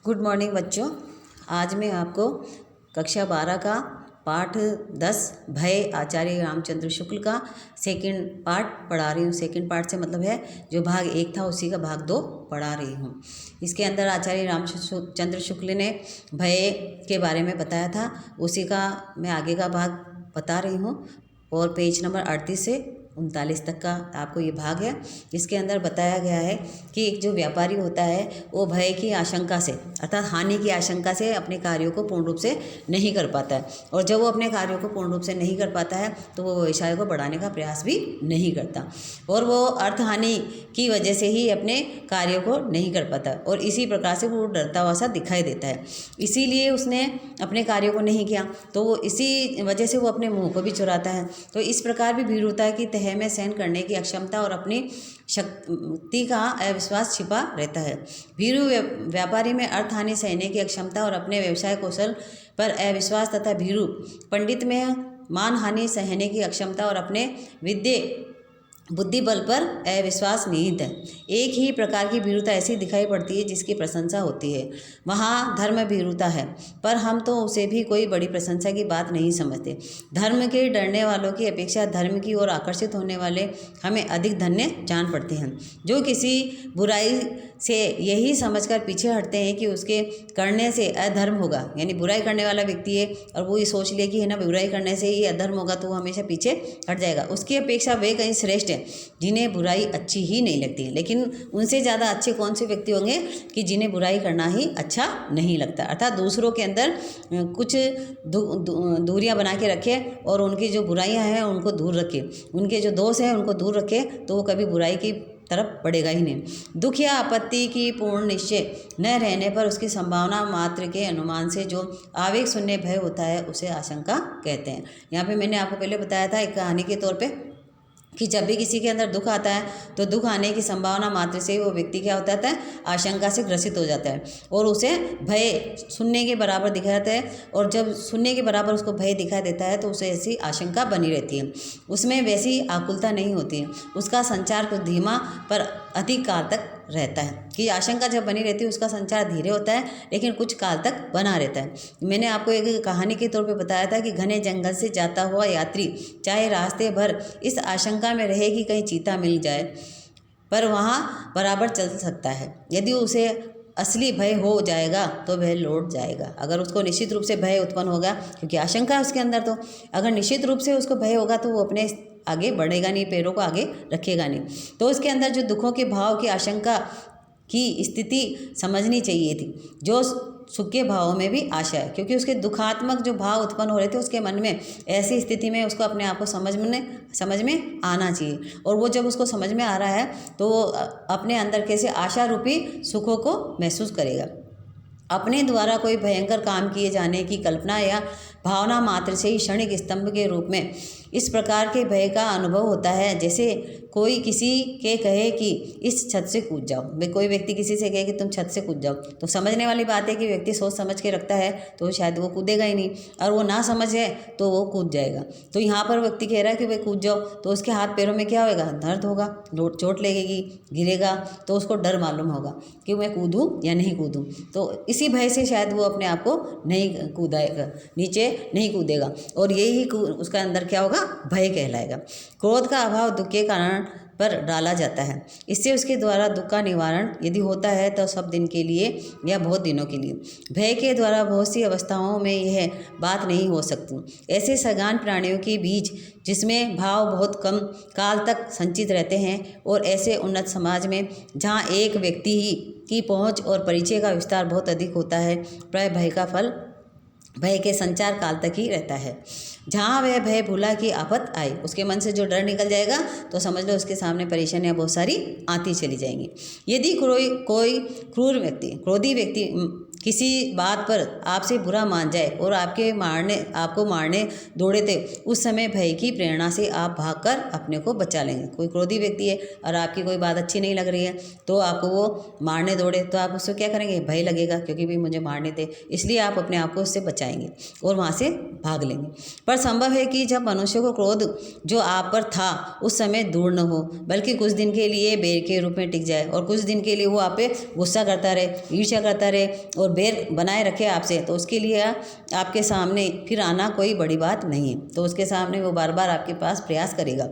Good morning बच्चों। आज मैं आपको कक्षा 12 का पाठ 10 भय आचार्य रामचंद्र शुक्ल का सेकंड पार्ट पढ़ा रही हूँ। सेकंड पार्ट से मतलब है जो भाग 1 था उसी का भाग 2 पढ़ा रही हूँ। इसके अंदर आचार्य रामचंद्र शुक्ल ने भय के बारे में बताया था, उसी का मैं आगे का भाग बता रही हूँ। और पेज नंबर 38 से 39 तक का आपको ये भाग है। इसके अंदर बताया गया है कि एक जो व्यापारी होता है वो भय की आशंका से अर्थात हानि की आशंका से अपने कार्यों को पूर्ण रूप से नहीं कर पाता है, और जब वो अपने कार्यों को पूर्ण रूप से नहीं कर पाता है तो वो व्यवसाय को बढ़ाने का प्रयास भी नहीं करता, और वो अर्थ हानि की वजह से ही अपने कार्यों को नहीं कर पाता, और इसी प्रकार से वो डरता हुआ सा दिखाई देता है। इसीलिए उसने अपने कार्यों को नहीं किया, तो वो इसी वजह से वो अपने मुंह को भी चुराता है। तो इस प्रकार भी भीड़ होता है कि तह में सहन करने की अक्षमता और अपनी शक्ति का अविश्वास छिपा रहता है। भीरू व्यापारी में अर्थ हानि सहने की अक्षमता और अपने व्यवसाय कौशल पर अविश्वास तथा भीरू पंडित में मान हानि सहने की अक्षमता और अपने विद्या बुद्धि बल पर अविश्वास निहित है। एक ही प्रकार की भीरुता ऐसी दिखाई पड़ती है जिसकी प्रशंसा होती है, वहाँ धर्म भीरुता है, पर हम तो उसे भी कोई बड़ी प्रशंसा की बात नहीं समझते। धर्म के डरने वालों की अपेक्षा धर्म की ओर आकर्षित होने वाले हमें अधिक धन्य जान पड़ते हैं, जो किसी बुराई से यही समझकर पीछे हटते हैं कि उसके करने से अधर्म होगा। यानी बुराई करने वाला व्यक्ति है और वो ये सोच ले कि है ना बुराई करने से ही अधर्म होगा, तो वो हमेशा पीछे हट जाएगा। उसकी अपेक्षा वे कहीं श्रेष्ठ हैं जिन्हें बुराई अच्छी ही नहीं लगती है। लेकिन उनसे ज़्यादा अच्छे कौन से व्यक्ति होंगे कि जिन्हें बुराई करना ही अच्छा नहीं लगता, अर्थात दूसरों के अंदर कुछ दूरियां बना के रखे और उनकी जो बुराइयां हैं उनको दूर रखे, उनके जो दोष हैं उनको दूर रखे, तो वो कभी बुराई की तरफ बढ़ेगा ही नहीं। दुख या आपत्ति की पूर्ण निश्चय न रहने पर उसकी संभावना मात्र के अनुमान से जो आवेग शून्य भय होता है उसे आशंका कहते हैं। यहाँ पे मैंने आपको पहले बताया था एक कहानी के तौर पे कि जब भी किसी के अंदर दुख आता है तो दुख आने की संभावना मात्र से वो व्यक्ति क्या होता है, आशंका से ग्रसित हो जाता है और उसे भय शून्य के बराबर दिखाई देता है, और जब शून्य के बराबर उसको भय दिखाई देता है तो उसे ऐसी आशंका बनी रहती है, उसमें वैसी आकुलता नहीं होती है, उसका संचार कुछ धीमा पर अधिक काल तक रहता है। कि आशंका जब बनी रहती है उसका संचार धीरे होता है लेकिन कुछ काल तक बना रहता है। मैंने आपको एक कहानी के तौर पे बताया था कि घने जंगल से जाता हुआ यात्री चाहे रास्ते भर इस आशंका में रहे कि कहीं चीता मिल जाए, पर वहाँ बराबर चल सकता है। यदि उसे असली भय हो जाएगा तो वह लौट जाएगा। अगर उसको निश्चित रूप से भय उत्पन्न होगा, क्योंकि आशंका है उसके अंदर, तो अगर निश्चित रूप से उसको भय होगा तो वो अपने आगे बढ़ेगा नहीं, पैरों को आगे रखेगा नहीं। तो उसके अंदर जो दुखों के भाव की आशंका की स्थिति समझनी चाहिए थी, जो सुख के भावों में भी आशा है, क्योंकि उसके दुखात्मक जो भाव उत्पन्न हो रहे थे उसके मन में, ऐसी स्थिति में उसको अपने आप को समझ में आना चाहिए, और वो जब उसको समझ में आ रहा है तो वो अपने अंदर कैसे आशा रूपी सुखों को महसूस करेगा। अपने द्वारा कोई भयंकर काम किए जाने की कल्पना या भावना मात्र से ही क्षणिक स्तंभ के रूप में इस प्रकार के भय का अनुभव होता है, जैसे कोई किसी के कहे कि इस छत से कूद जाओ। कोई व्यक्ति किसी से कहे कि तुम छत से कूद जाओ, तो समझने वाली बात है कि व्यक्ति सोच समझ के रखता है तो शायद वो कूदेगा ही नहीं, और वो ना समझ है तो वो कूद जाएगा। तो यहाँ पर व्यक्ति कह रहा है कि भाई कूद जाओ, तो उसके हाथ पैरों में क्या होगा, दर्द होगा, चोट लगेगी, गिरेगा, तो उसको डर मालूम होगा कि मैं कूदूँ या नहीं कूदूँ। तो इसी भय से शायद वो अपने आप को नहीं कूदाएगा, नीचे नहीं कूदेगा, और यही उसका अंदर क्या होगा, भय कहलाएगा। क्रोध का अभाव दुख के कारण पर डाला जाता है, इससे उसके द्वारा दुख का निवारण यदि होता है तो सब दिन के लिए या बहुत दिनों के लिए। भय के द्वारा बहुत सी अवस्थाओं में यह बात नहीं हो सकती। ऐसे सगान प्राणियों के बीच जिसमें भाव बहुत कम काल तक संचित रहते हैं, और ऐसे उन्नत समाज में जहाँ एक व्यक्ति ही की पहुँच और परिचय का विस्तार बहुत अधिक होता है, प्राय भय का फल भय के संचार काल तक ही रहता है। जहाँ वह भय भूला कि आफत आई, उसके मन से जो डर निकल जाएगा तो समझ लो उसके सामने परेशानियाँ बहुत सारी आती चली जाएंगी। यदि कोई क्रोधी व्यक्ति किसी बात पर आपसे बुरा मान जाए और आपको मारने दौड़े थे, उस समय भय की प्रेरणा से आप भागकर अपने को बचा लेंगे। कोई क्रोधी व्यक्ति है और आपकी कोई बात अच्छी नहीं लग रही है तो आपको वो मारने दौड़े, तो आप उससे क्या करेंगे, भय लगेगा, क्योंकि भी मुझे मारने थे, इसलिए आप अपने आप को उससे बचाएंगे और वहाँ से भाग लेंगे। पर संभव है कि जब मनुष्य को क्रोध जो आप पर था उस समय दूर न हो, बल्कि कुछ दिन के लिए बैर के रूप में टिक जाए, और कुछ दिन के लिए वो आप पे गुस्सा करता रहे, ईर्ष्या करता रहे और बैर बनाए रखे आपसे, तो उसके लिए आपके सामने फिर आना कोई बड़ी बात नहीं है। तो उसके सामने वो बार बार आपके पास प्रयास करेगा।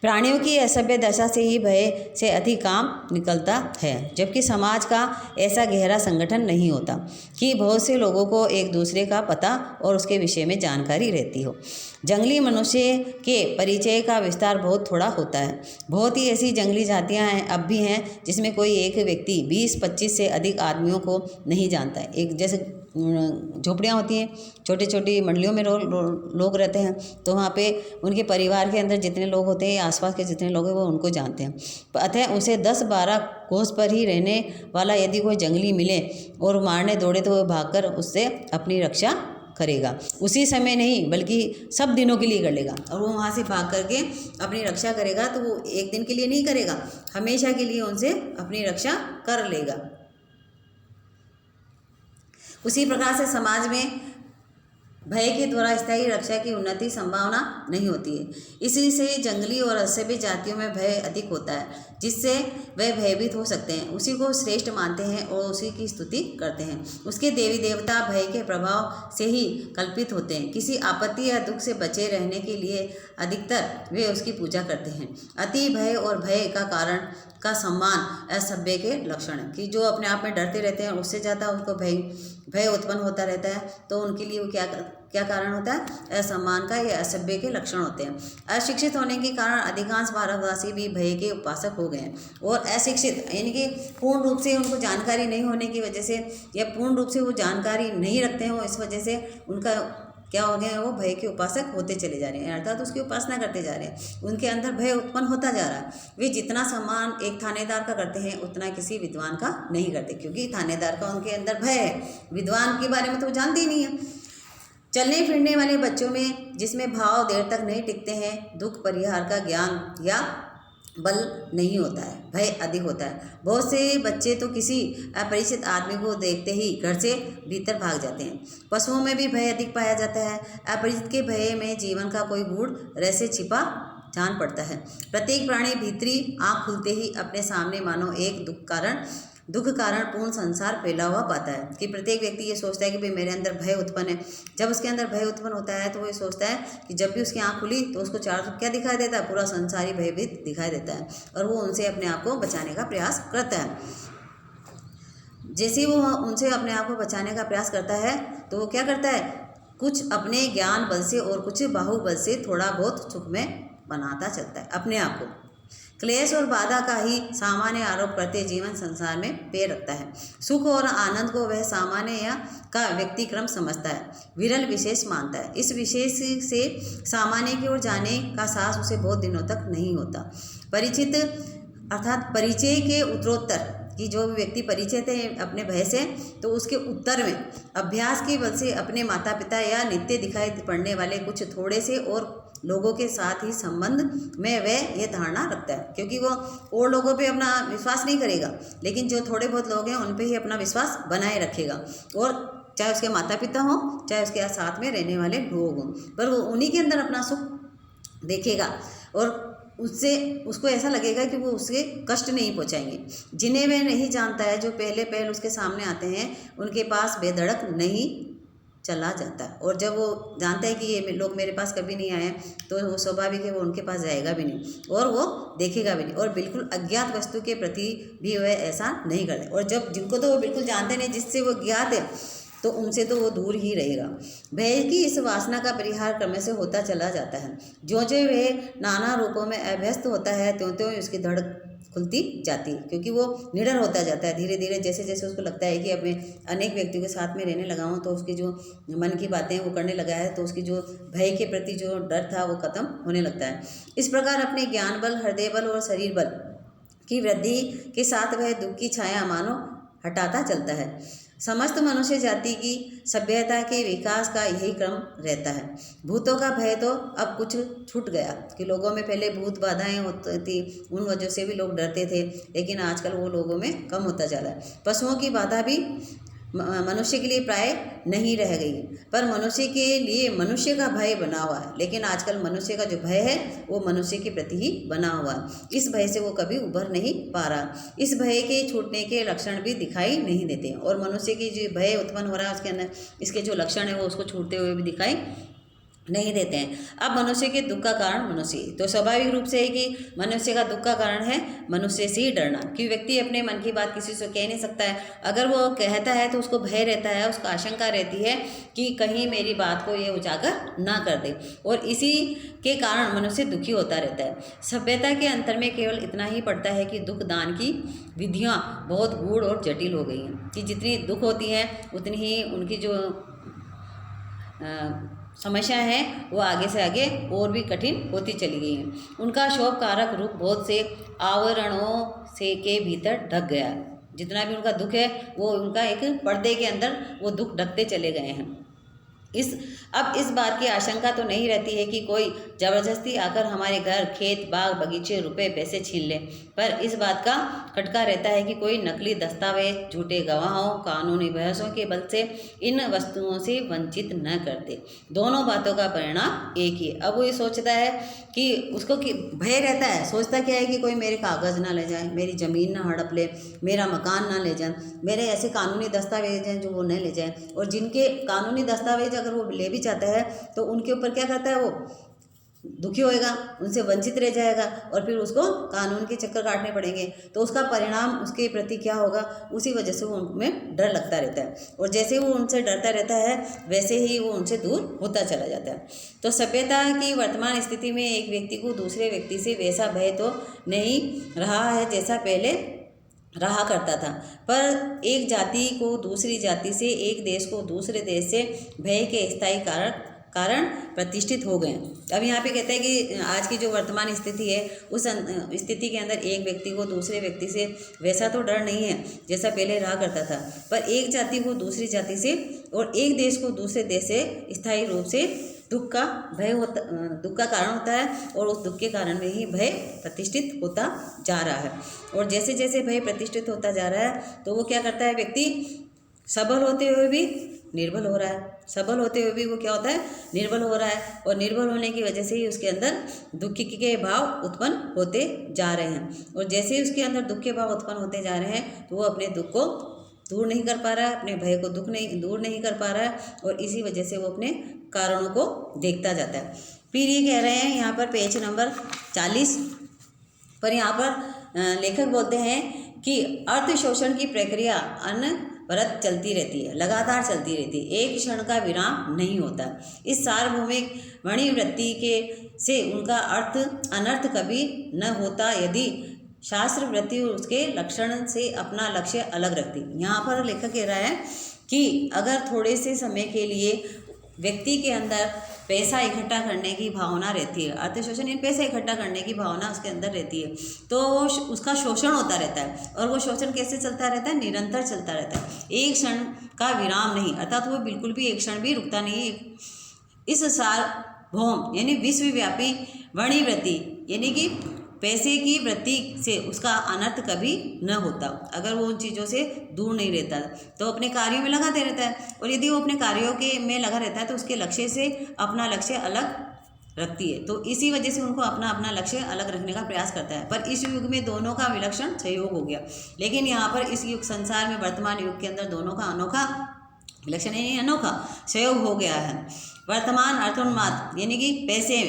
प्राणियों की असभ्य दशा से ही भय से अधिक काम निकलता है, जबकि समाज का ऐसा गहरा संगठन नहीं होता कि बहुत से लोगों को एक दूसरे का पता और उसके विषय में जानकारी रहती हो। जंगली मनुष्य के परिचय का विस्तार बहुत थोड़ा होता है। बहुत ही ऐसी जंगली जातियां हैं अब भी हैं जिसमें कोई एक व्यक्ति 20-25 से अधिक आदमियों को नहीं जानता है। एक जैसे झोपड़ियाँ होती हैं, छोटी छोटी मंडलियों में लोग रहते हैं, तो वहाँ पे उनके परिवार के अंदर जितने लोग होते हैं, आसपास के जितने लोग हैं, वो उनको जानते हैं। अतः उसे 10-12 कोस पर ही रहने वाला यदि कोई जंगली मिले और मारने दौड़े तो वह भागकर उससे अपनी रक्षा करेगा। उसी समय नहीं बल्कि सब दिनों के लिए कर लेगा, और वो वहाँ से भाग करके अपनी रक्षा करेगा। तो वो एक दिन के लिए नहीं करेगा, हमेशा के लिए उनसे अपनी रक्षा कर लेगा। उसी प्रकार से समाज में भय के द्वारा स्थायी रक्षा की उन्नति संभावना नहीं होती है। इसी से जंगली और असभ्य जातियों में भय अधिक होता है, जिससे वे भयभीत हो सकते हैं, उसी को श्रेष्ठ मानते हैं और उसी की स्तुति करते हैं। उसके देवी देवता भय के प्रभाव से ही कल्पित होते हैं। किसी आपत्ति या दुख से बचे रहने के लिए अधिकतर वे उसकी पूजा करते हैं। अति भय और भय का कारण का सम्मान असभ्य के लक्षण है, कि जो अपने आप में डरते रहते हैं, उससे ज़्यादा उनको भय उत्पन्न होता रहता है, तो उनके लिए वो क्या कारण होता है? असम्मान का, या असभ्य के लक्षण होते हैं। अशिक्षित होने के कारण अधिकांश भारतवासी भी भय के उपासक हो गए हैं, और अशिक्षित यानी कि पूर्ण रूप से उनको जानकारी नहीं होने की वजह से, या पूर्ण रूप से वो जानकारी नहीं रखते हैं, इस वजह से उनका क्या हो गया, वो भय के उपासक होते चले जा रहे हैं, अर्थात उसकी उपासना करते जा रहे हैं। उनके अंदर भय उत्पन्न होता जा रहा है। वे जितना सम्मान एक थानेदार का करते हैं उतना किसी विद्वान का नहीं करते, क्योंकि थानेदार का उनके अंदर भय है, विद्वान के बारे में तो वो जानते ही नहीं है। चलने फिरने वाले बच्चों में जिसमें भाव देर तक नहीं टिकते हैं, दुख परिहार का ज्ञान या बल नहीं होता है, भय अधिक होता है। बहुत से बच्चे तो किसी अपरिचित आदमी को देखते ही घर से भीतर भाग जाते हैं। पशुओं में भी भय अधिक पाया जाता है। अपरिचित के भय में जीवन का कोई गूढ़ रहस्य छिपा जान पड़ता है। प्रत्येक प्राणी भीतरी आँख खुलते ही अपने सामने मानो एक दुख कारण पूर्ण संसार फैला हुआ पाता है, कि प्रत्येक व्यक्ति ये सोचता है कि भाई मेरे अंदर भय उत्पन्न है। जब उसके अंदर भय उत्पन्न होता है तो वो ये सोचता है कि जब भी उसकी आँख खुली तो उसको चारों तरफ क्या दिखाई देता है? पूरा संसार ही भयभीत दिखाई देता है, और वो उनसे अपने आप को बचाने का प्रयास करता है। जैसे ही वो उनसे अपने आप को बचाने का प्रयास करता है तो वो क्या करता है? कुछ अपने ज्ञान बल से और कुछ बाहुबल से थोड़ा बहुत सुख में बनाता चलता है अपने आप को। क्लेश और बाधा का ही सामान्य आरोप करते जीवन संसार में पैर रखता है। सुख और आनंद को वह सामान्य या का व्यक्तिक्रम समझता है, विरल विशेष मानता है। इस विशेष से सामान्य की ओर जाने का साहस उसे बहुत दिनों तक नहीं होता। परिचित अर्थात परिचय के उत्तरोत्तर, कि जो व्यक्ति परिचित है अपने भय से, तो उसके उत्तर में अभ्यास के बल से अपने माता पिता या नित्य दिखाई पड़ने वाले कुछ थोड़े से और लोगों के साथ ही संबंध में वह यह धारणा रखता है, क्योंकि वो और लोगों पे अपना विश्वास नहीं करेगा, लेकिन जो थोड़े बहुत लोग हैं उन पे ही अपना विश्वास बनाए रखेगा, और चाहे उसके माता पिता हों, चाहे उसके साथ में रहने वाले लोग हों, पर वो उन्हीं के अंदर अपना सुख देखेगा, और उसको ऐसा लगेगा कि वो उसके कष्ट नहीं पहुंचाएंगे। जिन्हें वह नहीं जानता है, जो पहले पहल उसके सामने आते हैं, उनके पास बेधड़क नहीं चला जाता है, और जब वो जानता है कि ये लोग मेरे पास कभी नहीं आए तो वो स्वाभाविक है वो उनके पास जाएगा भी नहीं और वो देखेगा भी नहीं, और बिल्कुल अज्ञात वस्तु के प्रति भी वह ऐसा नहीं करते। और जब जिनको तो वो बिल्कुल जानते नहीं, जिससे वो ज्ञात है, तो उनसे तो वो दूर ही रहेगा। भय की इस वासना का परिहार क्रम से होता चला जाता है। जो जो वह नाना रूपों में अभ्यस्त होता है, त्यों त्यों उसकी धड़क खुलती जाती है, क्योंकि वो निडर होता जाता है धीरे धीरे। जैसे जैसे उसको लगता है कि अब मैं अनेक व्यक्तियों के साथ में रहने लगा हूँ, तो उसकी जो मन की बातें वो करने लगा है, तो उसकी जो भय के प्रति जो डर था वो खत्म होने लगता है। इस प्रकार अपने ज्ञान बल, हृदय बल और शरीर बल की वृद्धि के साथ वह दुख की छाया मानो हटाता चलता है। समस्त मनुष्य जाति की सभ्यता के विकास का यही क्रम रहता है। भूतों का भय तो अब कुछ छूट गया, कि लोगों में पहले भूत बाधाएं होती थी, उन वजह से भी लोग डरते थे, लेकिन आजकल वो लोगों में कम होता जा रहा है। पशुओं की बाधा भी मनुष्य के लिए प्राय नहीं रह गई, पर मनुष्य के लिए मनुष्य का भय बना हुआ है। लेकिन आजकल मनुष्य का जो भय है वो मनुष्य के प्रति ही बना हुआ है। इस भय से वो कभी उभर नहीं पा रहा। इस भय के छूटने के लक्षण भी दिखाई नहीं देते, और मनुष्य की जो भय उत्पन्न हो रहा है उसके अंदर इसके जो लक्षण है वो उसको छूटते हुए भी दिखाई नहीं देते हैं। अब मनुष्य के दुख का कारण मनुष्य, तो स्वाभाविक रूप से है कि मनुष्य का दुख का कारण है मनुष्य से ही डरना, कि व्यक्ति अपने मन की बात किसी से कह नहीं सकता है। अगर वो कहता है तो उसको भय रहता है, उसको आशंका रहती है कि कहीं मेरी बात को ये उजागर ना कर दे, और इसी के कारण मनुष्य दुखी होता रहता है। सभ्यता के अंतर में केवल इतना ही पड़ता है कि दुख दान की विधियाँ बहुत गूढ़ और जटिल हो गई हैं, कि जितनी दुख होती है उतनी ही उनकी जो समस्या है वो आगे से आगे और भी कठिन होती चली गई है। उनका शोभ कारक रूप बहुत से आवरणों से के भीतर ढक गया। जितना भी उनका दुख है वो उनका एक पर्दे के अंदर वो दुख ढकते चले गए हैं। अब इस बात की आशंका तो नहीं रहती है कि कोई ज़बरदस्ती आकर हमारे घर, खेत, बाग, बगीचे, रुपए, पैसे छीन ले, पर इस बात का खटका रहता है कि कोई नकली दस्तावेज, झूठे गवाहों, कानूनी बहसों के बल से इन वस्तुओं से वंचित न कर दे। दोनों बातों का परिणाम एक ही है। अब वो ये सोचता है कि उसको कि भय रहता है, सोचता क्या है कि कोई मेरे कागज़ ना ले जाए, मेरी ज़मीन ना हड़प ले, मेरा मकान ना ले जाए, मेरे ऐसे कानूनी दस्तावेज हैं जो वो नहीं ले जाए। और जिनके कानूनी दस्तावेज अगर वो ले भी जाता है तो उनके ऊपर क्या करता है, वो दुखी होएगा, उनसे वंचित रह जाएगा, और फिर उसको कानून के चक्कर काटने पड़ेंगे। तो उसका परिणाम उसके प्रति क्या होगा, उसी वजह से वो उनमें डर लगता रहता है, और जैसे वो उनसे डरता रहता है वैसे ही वो उनसे दूर होता चला जाता है। तो सभ्यता की वर्तमान स्थिति में एक व्यक्ति को दूसरे व्यक्ति से वैसा भय तो नहीं रहा है जैसा पहले रहा करता था, पर एक जाति को दूसरी जाति से, एक देश को दूसरे देश से भय के स्थायी कारण प्रतिष्ठित हो गए। अब यहाँ पे कहते हैं कि आज की जो वर्तमान स्थिति है उस स्थिति के अंदर एक व्यक्ति को दूसरे व्यक्ति से वैसा तो डर नहीं है जैसा पहले रहा करता था, पर एक जाति को दूसरी जाति से और एक देश को दूसरे देश से स्थायी रूप से दुख का कारण होता है, और उस दुख के कारण में ही भय प्रतिष्ठित होता जा रहा है। और जैसे जैसे भय प्रतिष्ठित होता जा रहा है तो वो क्या करता है, व्यक्ति सबल होते हुए भी निर्बल हो रहा है, सबल होते हुए भी वो क्या होता है, निर्बल हो रहा है, और निर्बल होने की वजह से ही उसके अंदर दुख के भाव उत्पन्न होते जा रहे हैं। और जैसे ही उसके अंदर दुख के भाव उत्पन्न होते जा रहे हैं तो वो अपने दुख को दूर नहीं कर पा रहा है, अपने भय को दूर नहीं कर पा रहा है, और इसी वजह से वो अपने कारणों को देखता जाता है। फिर ये कह रहे हैं यहाँ पर पेज नंबर 40 पर, यहाँ पर लेखक बोलते हैं कि अर्थ शोषण की प्रक्रिया अनवरत चलती रहती है, लगातार चलती रहती है, एक क्षण का विराम नहीं होता। इस सार्वभौमिक वणिवृत्ति के से उनका अनर्थ कभी न होता यदि शास्त्र वृत्ति उसके लक्षण से अपना लक्ष्य अलग रखती। यहाँ पर लेखक कह रहा है कि अगर थोड़े से समय के लिए व्यक्ति के अंदर पैसा इकट्ठा करने की भावना रहती है, अर्थ शोषण यानी पैसा इकट्ठा करने की भावना उसके अंदर रहती है, तो उसका शोषण होता रहता है। और वो शोषण कैसे चलता रहता है, निरंतर चलता रहता है, एक क्षण का विराम नहीं, अर्थात वो बिल्कुल भी एक क्षण भी रुकता नहीं है। इस सार्वभौम यानी विश्वव्यापी वणिवृत्ति यानी कि पैसे की वृत्ति से उसका अनर्थ कभी न होता, अगर वो उन चीज़ों से दूर नहीं रहता तो अपने कार्यों में लगाते रहता है, और यदि वो अपने कार्यों के में लगा रहता है तो उसके लक्ष्य से अपना लक्ष्य अलग रखती है, तो इसी वजह से उनको अपना अपना लक्ष्य अलग रखने का प्रयास करता है। पर इस युग में दोनों का विलक्षण सहयोग हो गया, लेकिन यहाँ पर इस युग संसार में वर्तमान युग के अंदर दोनों का अनोखा विलक्षण यानी अनोखा सहयोग हो गया है। वर्तमान अर्थोन्माद यानी कि पैसे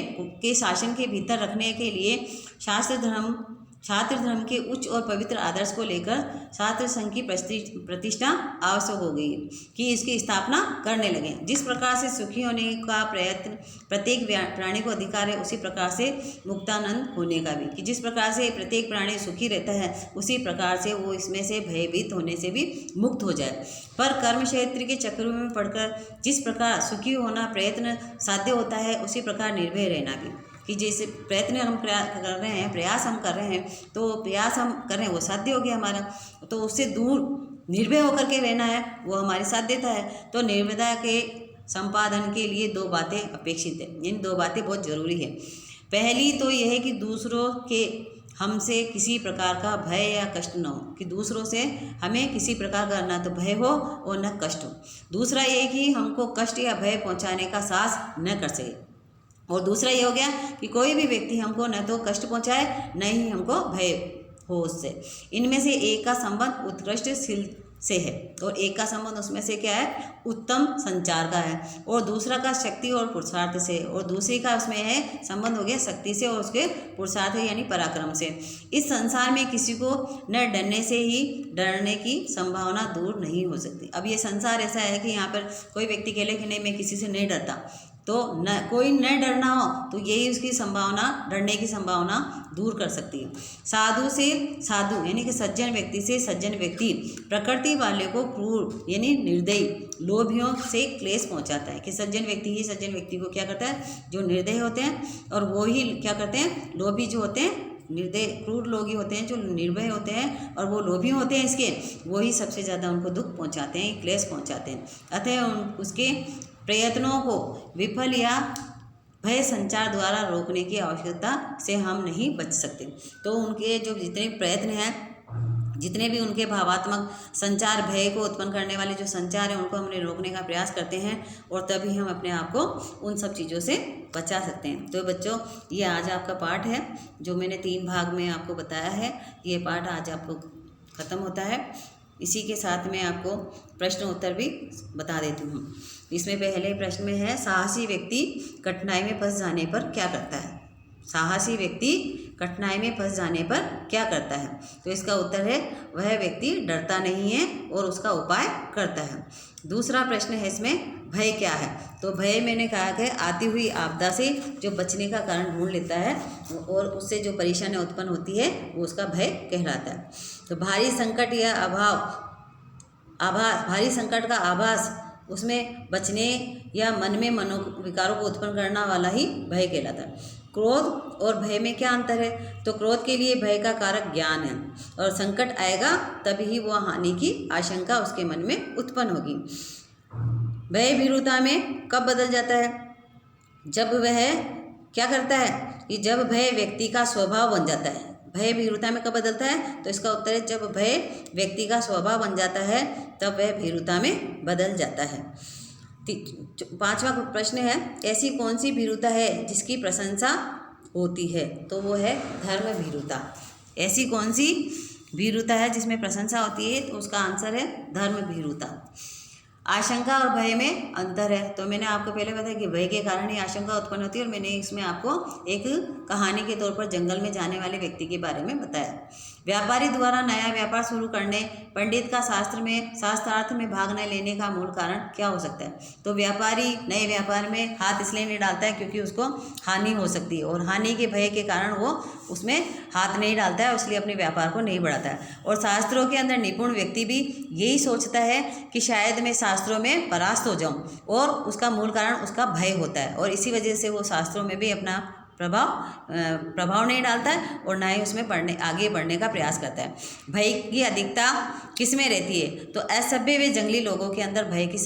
के शासन के भीतर रखने के लिए छात्र धर्म के उच्च और पवित्र आदर्श को लेकर छात्र संघ की प्रतिष्ठा आवश्यक हो गई कि इसकी स्थापना करने लगे। जिस प्रकार से सुखी होने का प्रयत्न प्रत्येक प्राणी को अधिकार है, उसी प्रकार से मुक्तानंद होने का भी, कि जिस प्रकार से प्रत्येक प्राणी सुखी रहता है उसी प्रकार से वो इसमें से भयभीत होने से भी मुक्त हो जाए। पर कर्म क्षेत्र के चक्रों में पड़कर जिस प्रकार सुखी होना प्रयत्न साध्य होता है, उसी प्रकार निर्भय रहना भी, कि जैसे प्रयत्न हम कर रहे हैं, प्रयास हम कर रहे हैं, तो प्रयास हम कर रहे हैं वो साध्य हो गया हमारा, तो उससे दूर निर्भय होकर के रहना है वो हमारी साध्यता है। तो निर्भयता के संपादन के लिए दो बातें अपेक्षित है, इन दो बातें बहुत ज़रूरी है। पहली तो यह है कि दूसरों के हमसे किसी प्रकार का भय या कष्ट न हो, कि दूसरों से हमें किसी प्रकार का ना तो भय हो और न कष्ट हो। दूसरा ये कि हमको कष्ट या भय पहुंचाने का साहस न कर सके। और दूसरा ये हो गया कि कोई भी व्यक्ति हमको न तो कष्ट पहुंचाए न ही हमको भय हो उससे। इनमें से एक का संबंध उत्कृष्टशील से है और एक का संबंध उसमें से क्या है, उत्तम संचार का है, और दूसरा का शक्ति और पुरुषार्थ से, और दूसरी का उसमें है संबंध हो गया शक्ति से और उसके पुरुषार्थ यानी पराक्रम से। इस संसार में किसी को न डरने से ही डरने की संभावना दूर नहीं हो सकती। अब ये संसार ऐसा है कि यहाँ पर कोई व्यक्ति कहे कि नहीं मैं किसी से नहीं डरता, तो न कोई न डरना हो तो यही उसकी संभावना, डरने की संभावना दूर कर सकती है। साधु से साधु यानी कि सज्जन व्यक्ति से सज्जन व्यक्ति प्रकृति वाले को क्रूर यानी निर्दयी लोभियों से क्लेश पहुंचाता है। कि सज्जन व्यक्ति ही सज्जन व्यक्ति को क्या करता है, जो निर्दयी होते हैं, और वो ही क्या करते हैं, लोभी जो होते हैं, निर्दय क्रूर लोग ही होते हैं, जो निर्भय होते हैं और वो लोभी होते हैं इसके, वो ही सबसे ज़्यादा उनको दुख पहुंचाते हैं, क्लेश पहुंचाते हैं। अतः उसके प्रयत्नों को विफल या भय संचार द्वारा रोकने की आवश्यकता से हम नहीं बच सकते। तो उनके जो जितने प्रयत्न हैं, जितने भी उनके भावात्मक संचार, भय को उत्पन्न करने वाले जो संचार हैं, उनको हमने रोकने का प्रयास करते हैं, और तभी हम अपने आप को उन सब चीज़ों से बचा सकते हैं। तो बच्चों, ये आज आपका पाठ है जो मैंने 3 भाग में आपको बताया है। ये पाठ आज आपको ख़त्म होता है। इसी के साथ में आपको प्रश्न उत्तर भी बता देती हूँ। इसमें पहले प्रश्न में है, साहसी व्यक्ति कठिनाई में फंस जाने पर क्या करता है। साहसी व्यक्ति कठिनाई में फंस जाने पर क्या करता है। तो इसका उत्तर है, वह व्यक्ति डरता नहीं है और उसका उपाय करता है। दूसरा प्रश्न है इसमें, भय क्या है। तो भय मैंने कहा कि आती हुई आपदा से जो बचने का कारण ढूंढ लेता है और उससे जो परेशानी उत्पन्न होती है वो उसका भय कहलाता है। तो भारी संकट या भारी संकट का आभास, उसमें बचने या मन में मनोविकारों को उत्पन्न करना वाला ही भय कहलाता है। क्रोध और भय में क्या अंतर है। तो क्रोध के लिए भय का कारक ज्ञान है, और संकट आएगा तभी वह हानि की आशंका उसके मन में उत्पन्न होगी। भय भीरुता में कब बदल जाता है, जब वह क्या करता है कि जब भय व्यक्ति का स्वभाव बन जाता है। भय भीरुता में कब बदलता है, तो इसका उत्तर है, जब भय व्यक्ति का स्वभाव बन जाता है तब वह भीरुता में बदल जाता है। 5वां प्रश्न है, ऐसी कौन सी भीरुता है जिसकी प्रशंसा होती है। तो वो है धर्म भीरुता। ऐसी कौन सी भीरुता है जिसमें प्रशंसा होती है, तो उसका आंसर है धर्म भीरुता। आशंका और भय में अंतर है। तो मैंने आपको पहले बताया कि भय के कारण ही आशंका उत्पन्न होती है, और मैंने इसमें आपको एक कहानी के तौर पर जंगल में जाने वाले व्यक्ति के बारे में बताया। व्यापारी द्वारा नया व्यापार शुरू करने पंडित का शास्त्रार्थ में भाग न लेने का मूल कारण क्या हो सकता है। तो व्यापारी नए व्यापार में हाथ इसलिए नहीं डालता है क्योंकि उसको हानि हो सकती है, और हानि के भय के कारण वो उसमें हाथ नहीं डालता है, इसलिए अपने व्यापार को नहीं बढ़ाता है। और शास्त्रों के अंदर निपुण व्यक्ति भी यही सोचता है कि शायद मैं शास्त्रों में परास्त हो जाऊं, और उसका मूल कारण उसका भय होता है, और इसी वजह से वो शास्त्रों में भी अपना प्रभाव नहीं डालता है, और ना ही उसमें आगे बढ़ने का प्रयास करता है। भय की अधिकता किस में रहती है। तो असभ्य व जंगली लोगों के अंदर भय की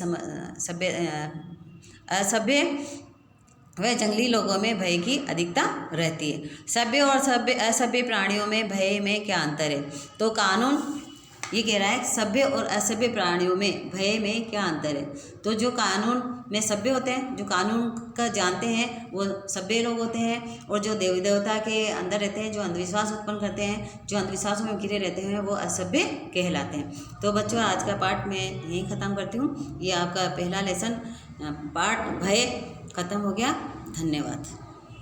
असभ्य व जंगली लोगों में भय की अधिकता रहती है। सभ्य और असभ्य प्राणियों में भय में क्या अंतर है। तो कानून ये कह रहा है, सभ्य और असभ्य प्राणियों में भय में क्या अंतर है। तो जो कानून में सभ्य होते हैं, जो कानून का जानते हैं, वो सभ्य लोग होते हैं, और जो देवी देवता के अंदर रहते हैं, जो अंधविश्वास उत्पन्न करते हैं, जो अंधविश्वासों में घिरे रहते हैं, वो असभ्य कहलाते हैं। तो बच्चों, आज का पाठ मैं यहीं ख़त्म करती हूँ। ये आपका पहला लेसन पाठ भय ख़त्म हो गया। धन्यवाद।